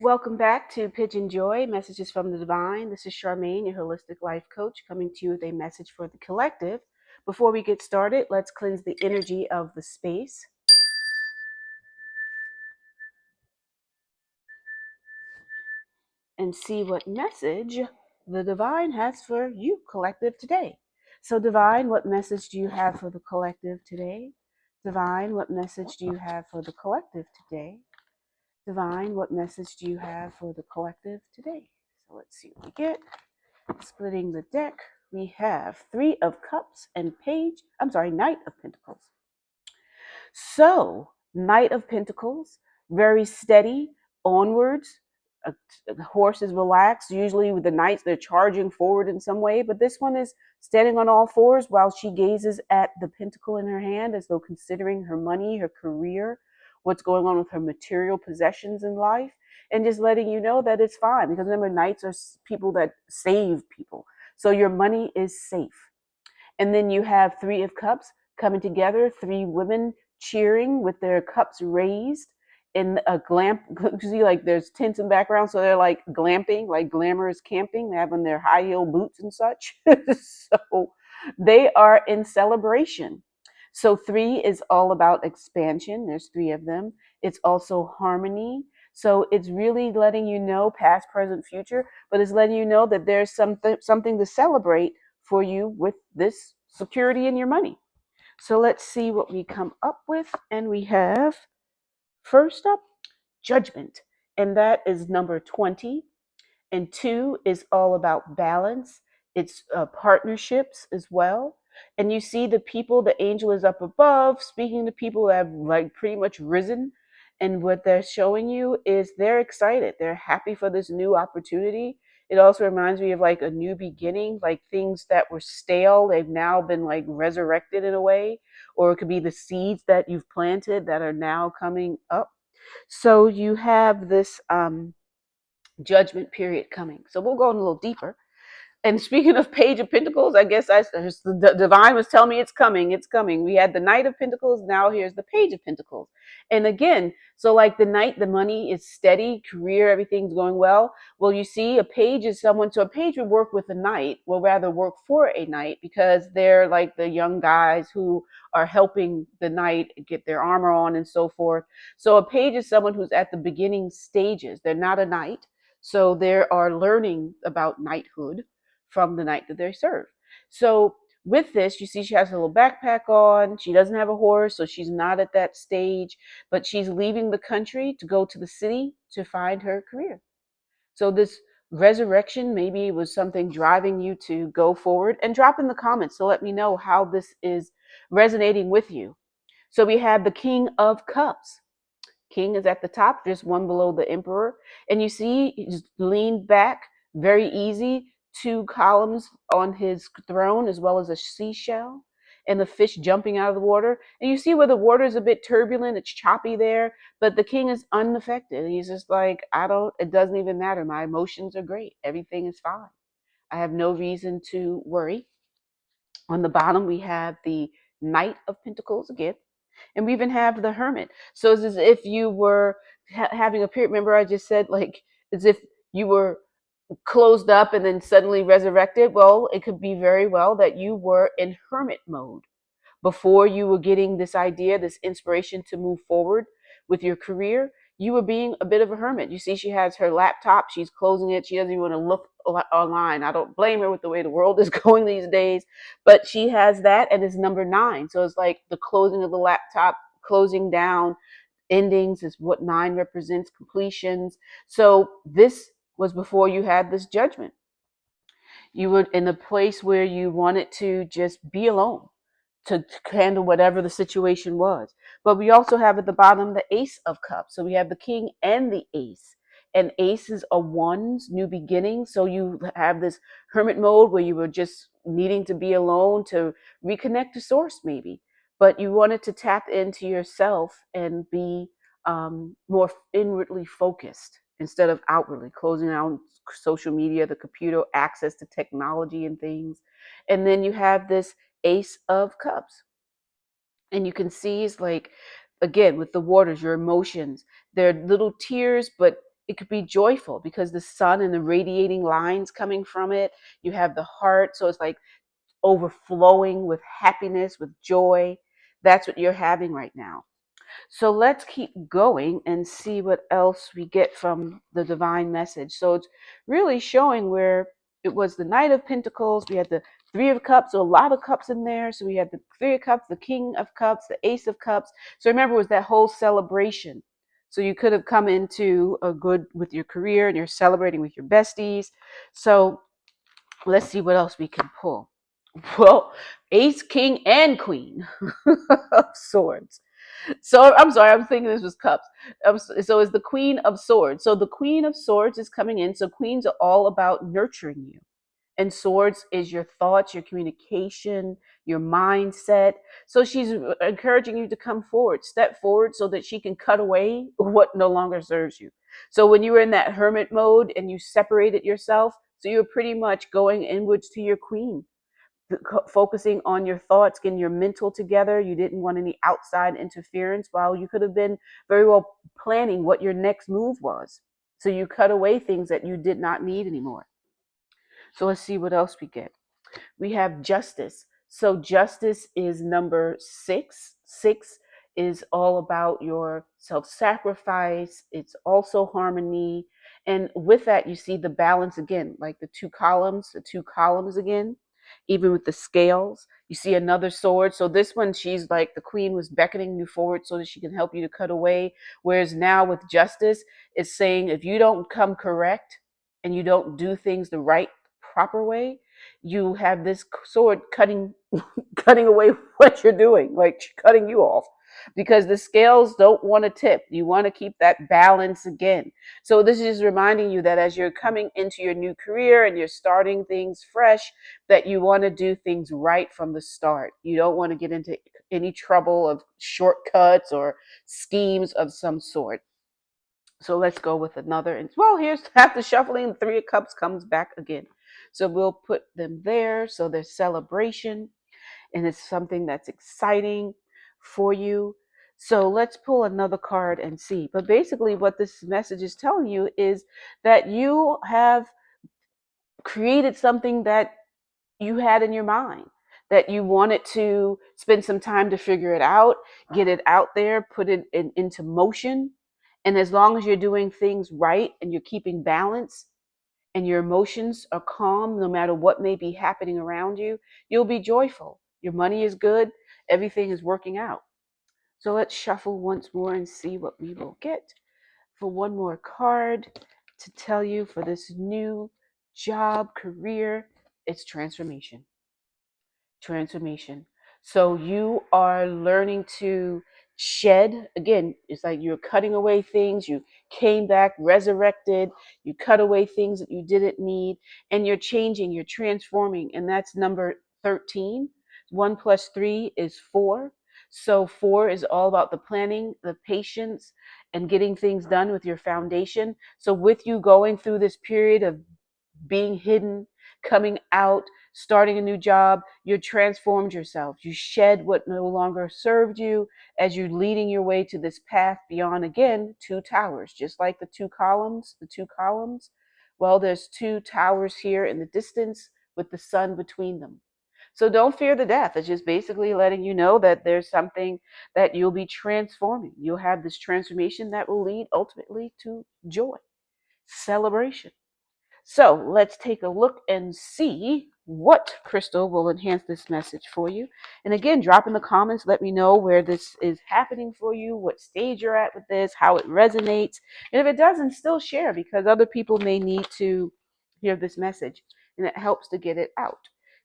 Welcome back to PYJynJoy, Messages from the Divine. This is Charmaine, your holistic life coach, coming to you with a message for the collective. Before we get started, let's cleanse the energy of the space and see what message the Divine has for you, collective, today. So, Divine, what message do you have for the collective today? Divine, what message do you have for the collective today? Divine, what message do you have for the collective today? So let's see what we get. Splitting the deck, we have Three of Cups and Knight of Pentacles. So, Knight of Pentacles, very steady, onwards. The horse is relaxed. Usually with the knights, they're charging forward in some way, but this one is standing on all fours while she gazes at the pentacle in her hand as though considering her money, her career, what's going on with her material possessions in life, and just letting you know that it's fine. Because remember, knights are people that save people. So your money is safe. And then you have Three of Cups coming together, three women cheering with their cups raised in a glamp. You see, like there's tents in the background, so they're like glamping, like glamorous camping. They have on their high heel boots and such. So they are in celebration. So three is all about expansion. There's three of them. It's also harmony. So it's really letting you know past, present, future, but it's letting you know that there's something to celebrate for you with this security in your money. So let's see what we come up with. And we have first up, Judgment. And that is number 20. And 2 is all about balance. It's partnerships as well. And you see the people, the angel is up above speaking to people that have like pretty much risen. And what they're showing you is they're excited. They're happy for this new opportunity. It also reminds me of like a new beginning, like things that were stale, they've now been like resurrected in a way. Or it could be the seeds that you've planted that are now coming up. So you have this judgment period coming. So we'll go in a little deeper. And speaking of Page of Pentacles, I guess the Divine was telling me it's coming. It's coming. We had the Knight of Pentacles. Now here's the Page of Pentacles. And again, so like the Knight, the money is steady, career, everything's going well. Well, you see, a Page is someone. So a Page would work with a Knight, will rather work for a Knight because they're like the young guys who are helping the Knight get their armor on and so forth. So a Page is someone who's at the beginning stages. They're not a Knight. So they are learning about knighthood from the knight that they serve. So with this, you see she has a little backpack on. She doesn't have a horse, so she's not at that stage, but she's leaving the country to go to the city to find her career. So this resurrection, maybe it was something driving you to go forward, and drop in the comments to let me know how this is resonating with you. So we have the King of Cups. King is at the top, just one below the Emperor. And you see, he's leaned back, very easy, two columns on his throne, as well as a seashell, and the fish jumping out of the water. And you see where the water is a bit turbulent, it's choppy there, but the king is unaffected. He's just like, it doesn't even matter. My emotions are great. Everything is fine. I have no reason to worry. On the bottom, we have the Knight of Pentacles again. And we even have the Hermit. So it's as if you were having a period. Remember, I just said, like, as if you were closed up and then suddenly resurrected. Well, it could be very well that you were in hermit mode before you were getting this idea, this inspiration to move forward with your career. You were being a bit of a hermit. You see, she has her laptop. She's closing it. She doesn't even want to look online. I don't blame her with the way the world is going these days, but she has that, and it's number 9. So it's like the closing of the laptop, closing down, endings is what 9 represents, completions. So this was before you had this judgment. You were in a place where you wanted to just be alone to handle whatever the situation was. But we also have at the bottom the Ace of Cups. So we have the King and the Ace. And aces are ones, new beginnings. So you have this hermit mode where you were just needing to be alone to reconnect to source, maybe. But you wanted to tap into yourself and be more inwardly focused instead of outwardly, closing down social media, the computer, access to technology and things. And then you have this Ace of Cups. And you can see it's like, again, with the waters, your emotions, they're little tears, but it could be joyful because the sun and the radiating lines coming from it. You have the heart, so it's like overflowing with happiness, with joy. That's what you're having right now. So let's keep going and see what else we get from the divine message. So it's really showing where it was the Knight of Pentacles. We had the Three of Cups, so a lot of cups in there. So we had the Three of Cups, the King of Cups, the Ace of Cups. So remember, it was that whole celebration. So you could have come into a good with your career and you're celebrating with your besties. So let's see what else we can pull. Well, Ace, King, and Queen of Swords. So I'm sorry, I'm thinking this was cups. So it's the Queen of Swords. So the Queen of Swords is coming in. So queens are all about nurturing you. And swords is your thoughts, your communication, your mindset. So she's encouraging you to come forward, step forward so that she can cut away what no longer serves you. So when you were in that hermit mode and you separated yourself, so you're pretty much going inwards to your queen, focusing on your thoughts, getting your mental together. You didn't want any outside interference while you could have been very well planning what your next move was. So you cut away things that you did not need anymore. So let's see what else we get. We have justice. So justice is number 6. 6 is all about your self-sacrifice. It's also harmony. And with that, you see the balance again, like the two columns again, even with the scales. You see another sword. So this one, she's like the queen was beckoning you forward so that she can help you to cut away. Whereas now with justice, it's saying if you don't come correct and you don't do things the right, proper way, you have this sword cutting away what you're doing, like cutting you off, because the scales don't want to tip. You want to keep that balance again. So this is reminding you that as you're coming into your new career and you're starting things fresh, that you want to do things right from the start. You don't want to get into any trouble of shortcuts or schemes of some sort. So let's go with another. And well, here's after shuffling, the Three of Cups comes back again. So we'll put them there. So there's celebration and it's something that's exciting for you. So let's pull another card and see. But basically what this message is telling you is that you have created something that you had in your mind, that you wanted to spend some time to figure it out, get it out there, put it into motion. And as long as you're doing things right and you're keeping balance and your emotions are calm, no matter what may be happening around you, you'll be joyful. Your money is good. Everything is working out. So let's shuffle once more and see what we will get for one more card to tell you for this new job, career. It's transformation. Transformation. So you are learning to shed. Again, it's like you're cutting away things. You came back resurrected. You cut away things that you didn't need, and you're changing, you're transforming. And that's number 13. 1 plus 3 is 4. So 4 is all about the planning, the patience, and getting things done with your foundation. So with you going through this period of being hidden, coming out, starting a new job, you transformed yourself. You shed what no longer served you as you're leading your way to this path beyond, again, 2 towers, just like the two columns. Well, there's 2 towers here in the distance with the sun between them. So don't fear the death. It's just basically letting you know that there's something that you'll be transforming. You'll have this transformation that will lead ultimately to joy, celebration. So let's take a look and see what crystal will enhance this message for you. And again, drop in the comments. Let me know where this is happening for you, what stage you're at with this, how it resonates. And if it doesn't, still share, because other people may need to hear this message and it helps to get it out.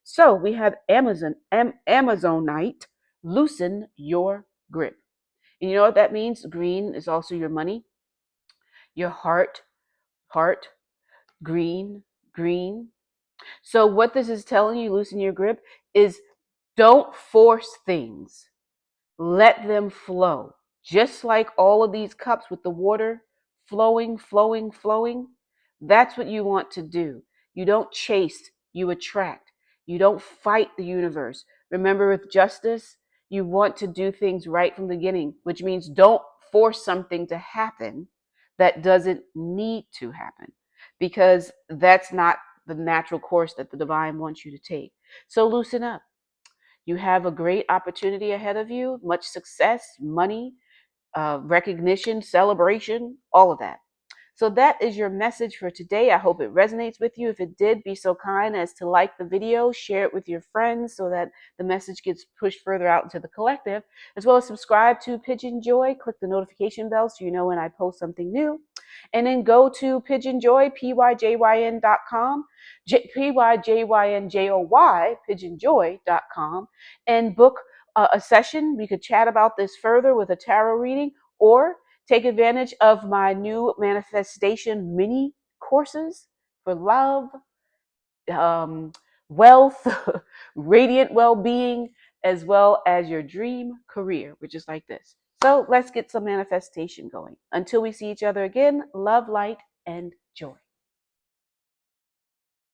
So we have Amazonite, loosen your grip. And you know what that means? Green is also your money, your heart, green, green. So what this is telling you, loosen your grip, is don't force things. Let them flow. Just like all of these cups with the water flowing, flowing, flowing. That's what you want to do. You don't chase, you attract. You don't fight the universe. Remember, with justice, you want to do things right from the beginning, which means don't force something to happen that doesn't need to happen, because that's not the natural course that the divine wants you to take. So loosen up. You have a great opportunity ahead of you, much success, money, recognition, celebration, all of that. So that is your message for today. I hope it resonates with you. If it did, be so kind as to like the video, share it with your friends so that the message gets pushed further out into the collective, as well as subscribe to PYJynJoy. Click the notification bell so you know when I post something new. And then go to PYJynJoy, PYJYN.com, PYJYNJOY, PYJynJoy.com, and book a session. We could chat about this further with a tarot reading, or take advantage of my new manifestation mini courses for love, wealth, radiant well-being, as well as your dream career, which is like this. So let's get some manifestation going. Until we see each other again, love, light, and joy.